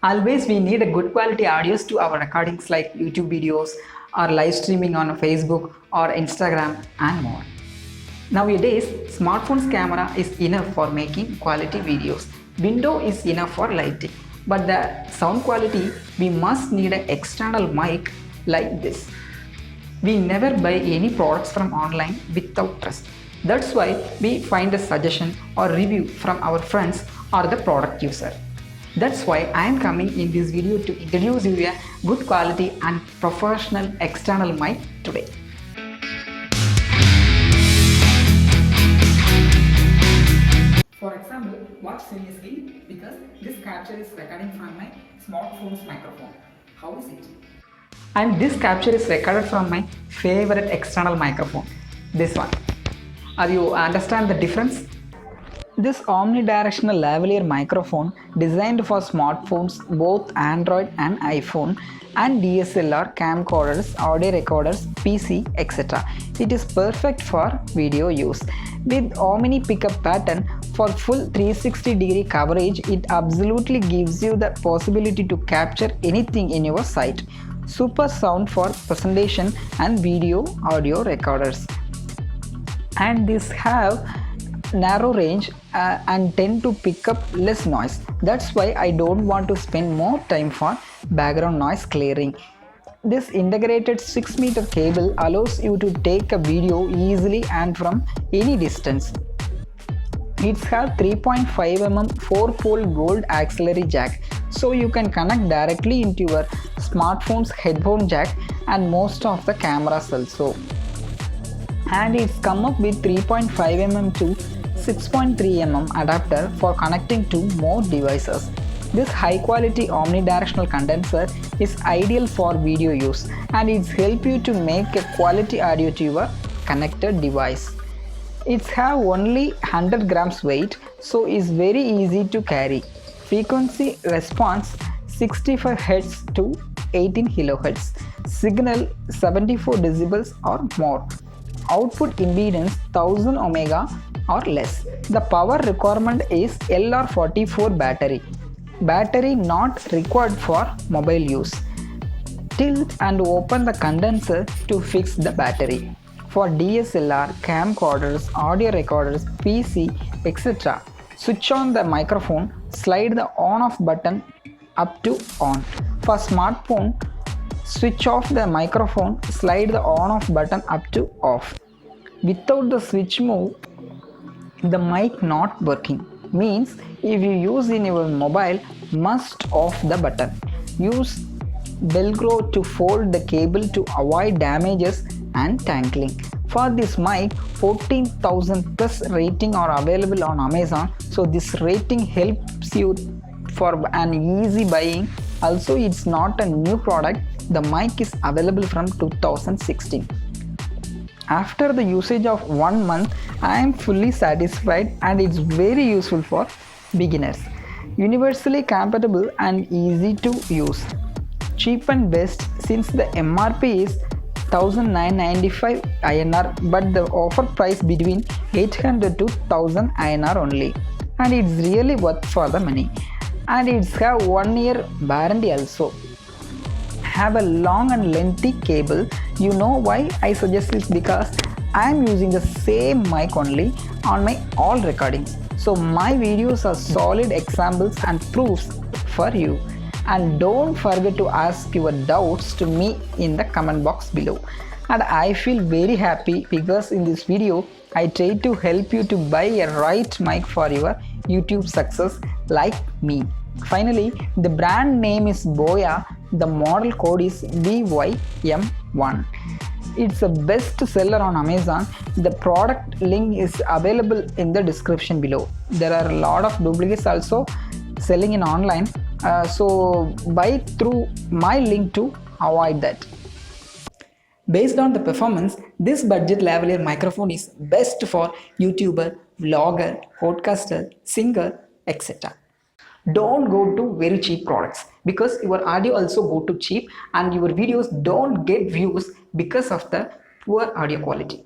Always we need a good quality audios to our recordings like YouTube videos or live streaming on Facebook or Instagram and more. Nowadays, smartphone's camera is enough for making quality videos. Window is enough for lighting. But the sound quality, we must need an external mic like this. We never buy any products from online without trust. That's why we find a suggestion or review from our friends or the product user. That's why I am coming in this video to introduce you a good quality and professional external mic today. For example, watch seriously because this capture is recording from my smartphone's microphone. How is it? And this capture is recorded from my favorite external microphone, this one. Are you understand the difference? This omnidirectional lavalier microphone designed for smartphones, both Android and iPhone, and DSLR, camcorders, audio recorders, PC, etc. It is perfect for video use. With Omni pickup pattern for full 360-degree coverage, it absolutely gives you the possibility to capture anything in your sight. Super sound for presentation and video audio recorders. And these have narrow range and tend to pick up less noise. That's why I don't want to spend more time for background noise clearing. This integrated 6-meter cable allows you to take a video easily and from any distance. It has 3.5 mm 4-pole gold auxiliary jack, so you can connect directly into your smartphone's headphone jack and most of the cameras also. And it's come up with 3.5 mm to 6.3 mm adapter for connecting to more devices. This high quality omnidirectional condenser is ideal for video use and it's help you to make a quality audio to your connected device. It's have only 100 grams weight, so is very easy to carry. Frequency response 65 Hz to 18 kHz. Signal 74 decibels or more. Output impedance 1000 ohms or less. The power requirement is LR44 battery. Battery not required for mobile use. Tilt and open the condenser to fix the battery. For DSLR, camcorders, audio recorders, PC, etc. Switch on the microphone, slide the on-off button up to on. For smartphone, switch off the microphone, slide the on-off button up to off. Without the switch move, the mic not working. Means if you use in your mobile, must off the button. Use Velcro to fold the cable to avoid damages and tangling. For this mic, 14,000 plus rating are available on Amazon. So this rating helps you for an easy buying. Also, it's not a new product. The mic is available from 2016. After the usage of 1 month, I am fully satisfied and it's very useful for beginners. Universally compatible and easy to use. Cheap and best since the MRP is 1995 INR but the offer price between 800 to 1000 INR only. And it's really worth for the money. And it's have 1 year warranty also. Have a long and lengthy cable. You know why I suggest this? Because I am using the same mic only on my all recordings. So my videos are solid examples and proofs for you. And don't forget to ask your doubts to me in the comment box below. And I feel very happy because in this video I try to help you to buy a right mic for your YouTube success like me. Finally, the brand name is Boya. The model code is BYM1. It's a best seller on Amazon. The product link is available in the description below. There are a lot of duplicates also selling in online. So buy through my link to avoid that. Based on the performance, this budget lavalier microphone is best for YouTuber, vlogger, podcaster, singer, etc. Don't go to very cheap products because your audio also go to cheap and your videos don't get views because of the poor audio quality.